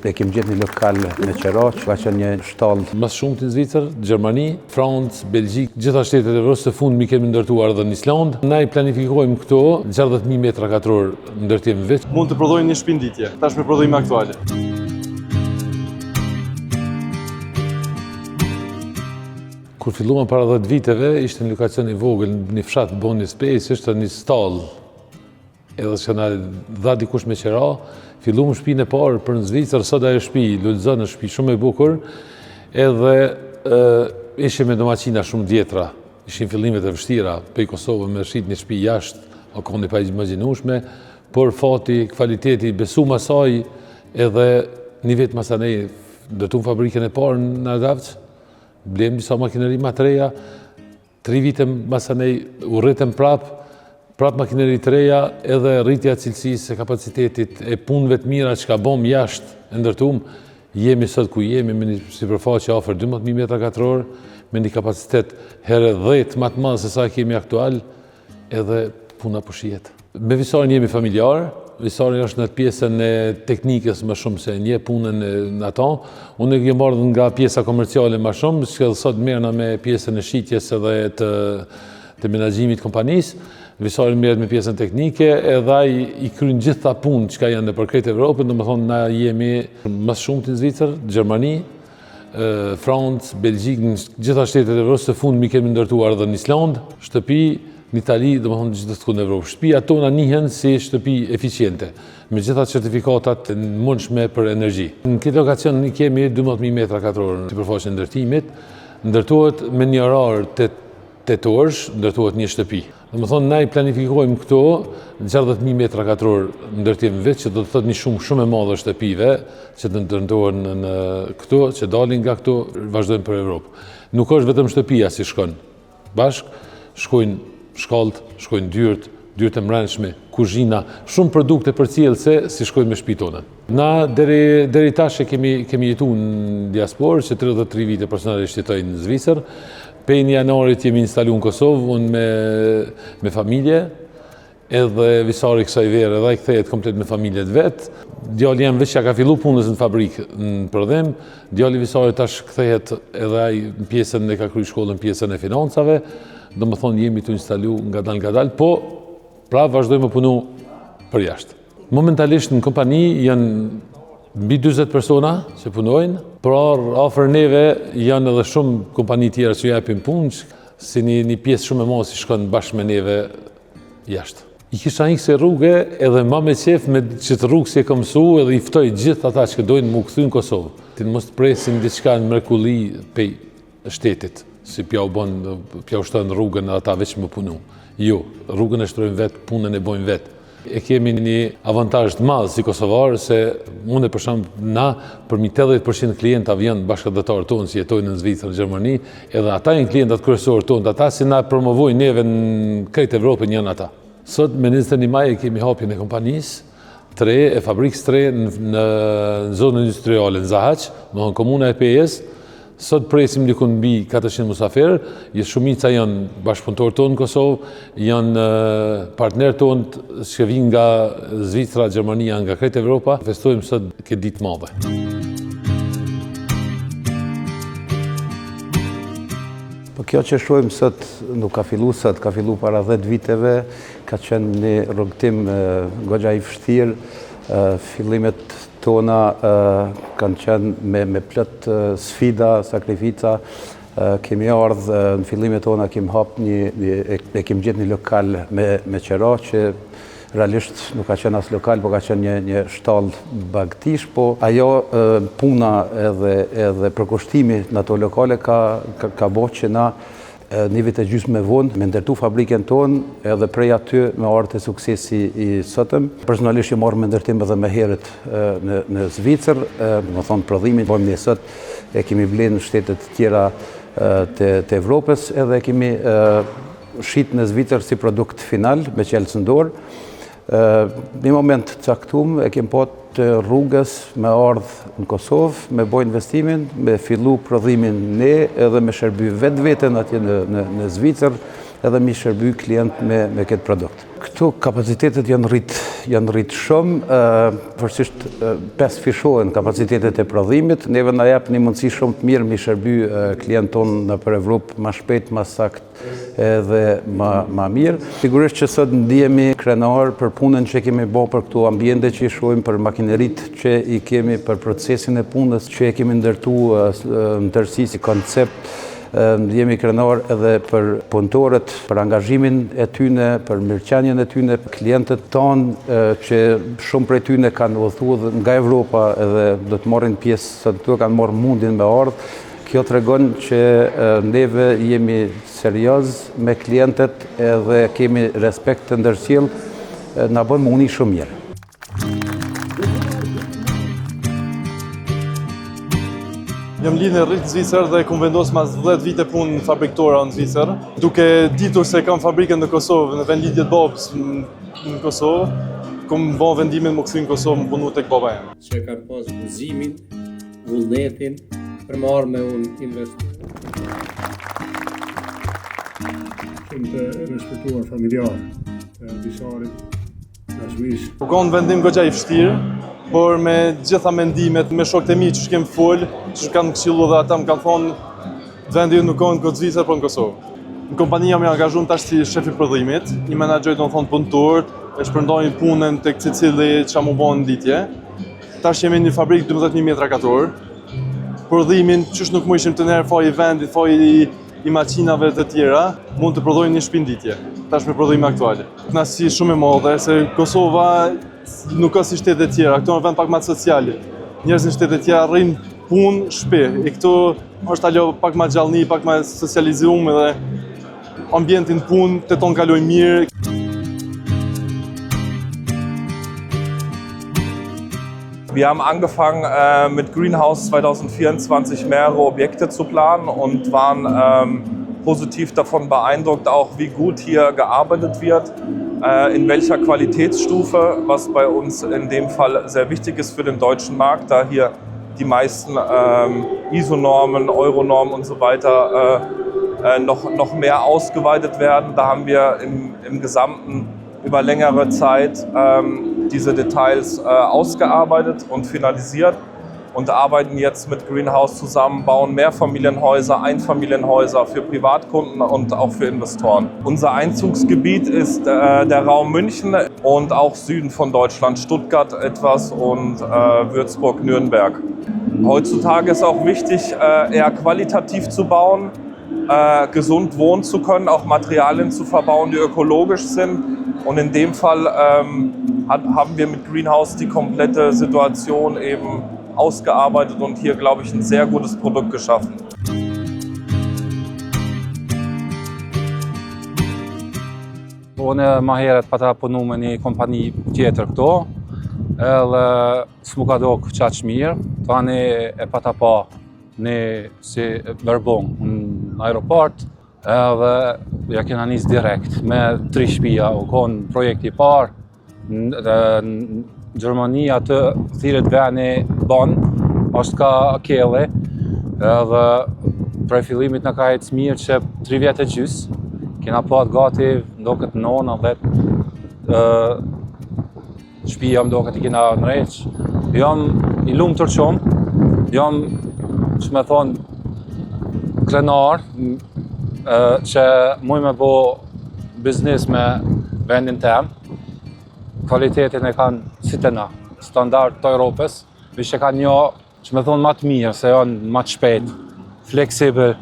e kemi gjetur një lokal me Qeraq, ka qenë një shtallë. Mas shumët në Zvicër, Gjermani, Francë, Belgjikë, gjitha shtetet e Evropës së fundmi kemi ndërtuar edhe në Island. Na i planifikojmë këto 60.000 metra katror ndërtim veç. Mund të prodhojnë një shpinditje, tash me prodhime aktuale. Kur filluam para 10 viteve, ishte në lokacion i vogël, një fshat Boni Space, ishte një stall. Edhe që na dha dikush me qera, filluam shtëpinë e parë për në Zvicër, sot ajo shtëpi, Lulzon është shtëpi shumë e bukur, edhe ishte me domaqina shumë djetra, ishin fillimet e vështira, për i Kosovë me shit një shtëpi jashtë, o koni pa imagjinueshme, por fati, kvaliteti, besum asaj, edhe një vit masanej, ndërtuam fabrikën e parë në Ardavç, blem disa makineri ma të reja, 3 vite masanej u rritëm prap makineri të reja, edhe rritja cilësisë e kapacitetit e punëve të mira që ka bom jashtë e ndërtum, jemi sot ku jemi me një sipërfaqe afër 12.000 metra katror, me një kapacitet herë 10 më të madh se sa kemi aktual, edhe puna po shihet. Me Visarin jemi familjar, Visari është në pjesën e teknikës më shumë se një punën në ato. Unë e kemë ardhur nga pjesa komerciale më shumë, që sot merrna me pjesën e shitjes edhe të menaxhimit kompanisë. Visari merret me pjesën teknike, edhe ai i kryen gjitha punë që janë nëpër krejt Evropën, domethënë na jemi më shumë në Zvicër, Gjermani, Francë, Belgjikë, gjitha shtetet e Evropës së fundmi kemi ndërtuar edhe në Island, shtëpi në Itali, domethënë gjithë në Evropë. Shtëpia tona njihen si shtëpi eficiente, me gjitha certifikatat e mundshme për energji. Në këtë lokacion ne kemi 12.000 metra katror sipërfaqe ndërtimit, ndërtohet me një orar 8 orësh, ndërtohet një shtëpi. Domethënë na i planifikojmë këto 60.000 metra katror ndërtim veç, që do të thotë një shumë e madhe shtëpive që të ndërtohen në këto, që dalin nga këto, vazhdojnë për Evropë. Nuk është vetëm shtëpia si shkon. Bashkë shkojnë shkallët, shkojnë dyert e mbrëmshme, kuzhina, shumë produkte përcjellëse si shkojnë me shtëpi tona. Na deri tash kemi jetuar në diasporë, që 33 vite personalisht jetoj në Zvicër. Pejnë janarit jemi instalu në Kosovë, unë me familje, edhe Visari kësaj vere, edhe i kthehet komplet me familjet vetë. Djali jam veç që ka fillu punës në fabrikë në Prodhem, djali Visari tash kthehet edhe ai në pjesën e ka kryer shkollën, pjesën e financave, domethënë jemi të instalu nga dal, po pra vazhdojmë të punu për jashtë. Momentalisht në kompani janë mbi 40 persona që punojnë, por afër neve janë edhe shumë kompani tjera që japin punë, si një pjesë shumë e madhe që shkon bashkë me neve jashtë. I kisha ikse rrugë edhe ma me qef me që të rrugë si e kam mësu, edhe i ftoj gjithë ata që dojnë mu kthy në Kosovë. Ti mos të presin diçka në mrekulli pej shtetit, si pja u shtojnë rrugën ata veç më punu. Jo, rrugën e shtrojnë vetë, punën e bojnë vetë. E kemi një avantazh të madh si kosovarë, se unë për shembull na përmi 80% klientë vjen bashkëdhetarë tonë që jetojnë në Zvicër, në Gjermani, edhe ata janë klientët kryesorë tonë, ata si na promovojnë neve në krejt Evropën janë ata. Sot me 21 maj kemi hapjen e kompanisë, e fabrikës 3 në zonën industriale në Zahaç, në komuna e Pejës. Sot presim dikun mbi 400 musaferë, shumica janë bashkëpunëtorë tonë në Kosovë, janë partnerë tonë që vinë nga Zvicra, Gjermania, nga krejt Evropa. Festojmë sot këtë ditë madhe. Po kjo që shohim sot nuk ka fillu sot, ka fillu para 10 viteve, ka qenë një rrugtim goxha i vështirë, fillimet tona kanë qenë me plot sfida, sakrifica. Kemi ardhur në fillimet tona, kemi kemi gjetur një lokal me qera që realisht nuk ka qenë as lokal, po ka qenë një shtallë bagtish, po ajo puna edhe përkushtimi në ato lokale ka bërë që na një vit e gjysmë me vonë, me ndërtu fabrikën tonë, edhe prej aty me ardhur te suksesi i sotëm. Personalisht jam marrë me ndërtim edhe më herët në Zvicër, do thonë prodhimin bëjmë ne sot, e kemi blenë në shtetet tjera të Evropës, edhe kemi shit në Zvicër si produkt final me qelës në dorë. Në moment caktuar e kemi pat rrugës me ardhë në Kosovë, me bojë investimin, me fillu prodhimin ne, edhe me shërby vetë vetën atje në Zvicër, edhe mi shërby klient me këtë produkt. Këtu kapacitetet janë rrit shumë, përësisht 5 fishohen kapacitetet e prodhimit, neve na jep një mundësi shumë të mirë mi shërby klient tonë në për Evropë ma shpejt, ma sakt edhe ma mirë. Sigurisht që sot ndihemi krenar për punën që kemi bo për këtu ambjende që i shohim, për makinerit që i kemi, për procesin e punës që e kemi ndërtu në tërësi si koncept. Jemi krenar edhe për punëtorët, për angazhimin e tyne, për mirëqenjen e tyne, klientët tonë që shumë prej tyne kanë udhëtuar nga Evropa edhe do të marrin pjesë, sot këtu kanë marrë mundin me ardhë. Kjo tregon që neve jemi serioz me klientët edhe kemi respekt të ndërsjell, na bën më uni shumë mirë. Jam lidhë në rritë Zvicër dhe kom vendosë mas 10 vite punë në fabriktora në Zvicër. Duke ditur se kam fabrikën në Kosovë, në vendlidhjet babës në Kosovë, kom bon vendimin më këthy në Kosovë më punu tek baba jam. Që kam pas guzimin, vullnetin, për marrë me unë investor. Shumë të respektuar familjar, të bisarit, dashmish. Po ka në vendim goxha i vështirë, por me gjitha mendimet, me shokët e mi që kem folë, që kanë këshillu dhe ata më kanë thonë vendi nuk ka në Zvicër, por në Kosovë. Në kompania më angazhuar tash si shefi prodhimit, i menaxhoj domethënë punëtorët, e shpërndajnë punën tek secili çka më bën ditje. Tash jemi në një fabrikë 12.000 metra katror. Prodhimin çish nuk më ishim të nerë faj i vendit, faj i makinave të tjera, mund të prodhojnë një shpinditje. Tash me prodhime aktuale. Kënaqësi shumë e madhe se Kosova nuk ka si shtetet tjera, këto në vend pak ma të sociali. Njerëz në shtetet tjera rrinë punë shpe, e këto është alo pak ma gjallëni, pak ma socializuar dhe ambientin punë të tonë kaloj mirë. Wir haben angefangen mit Greenhouse 2024 mehrere Objekte zu planen und waren positiv davon beeindruckt, auch wie gut hier gearbeitet wird, in welcher Qualitätsstufe, was bei uns in dem Fall sehr wichtig ist für den deutschen Markt, da hier die meisten ISO-Normen, Euro-Normen und so weiter noch mehr ausgeweitet werden. Da haben wir im Gesamten über längere Zeit diese Details ausgearbeitet und finalisiert und arbeiten jetzt mit Greenhouse zusammen, bauen Mehrfamilienhäuser, Einfamilienhäuser für Privatkunden und auch für Investoren. Unser Einzugsgebiet ist der Raum München und auch Süden von Deutschland, Stuttgart etwas und Würzburg, Nürnberg. Heutzutage ist auch wichtig, eher qualitativ zu bauen, gesund wohnen zu können, auch Materialien zu verbauen, die ökologisch sind. Und in dem Fall haben wir mit Greenhouse die komplette Situation eben ausgearbeitet und hier, glaube ich, ein sehr gutes Produkt geschaffen. Unë ma herët pata punu me një kompani tjetër këto, edhe s'mu ka do qaq mirë, tani e pata pa një si verbon në aeroport, edhe ja kena nis direkt me 3 shtëpia, u konë projekti i parë, në Gjermania të thirret veni ban, është ka kelle, edhe prej fillimit në ka ecë mirë që 3 vjetë e gjys, kena pat gati ndoket 9-10 shtëpia ndoket i kena në req. Jam i lumtur shumë, jam që me thonë krenar që muj me bo biznis me vendin tem. Kvalitetin e kanë si të na, standard të Europës, vishë kanë një që me thonë matë mirë, se janë matë shpejt, fleksibel.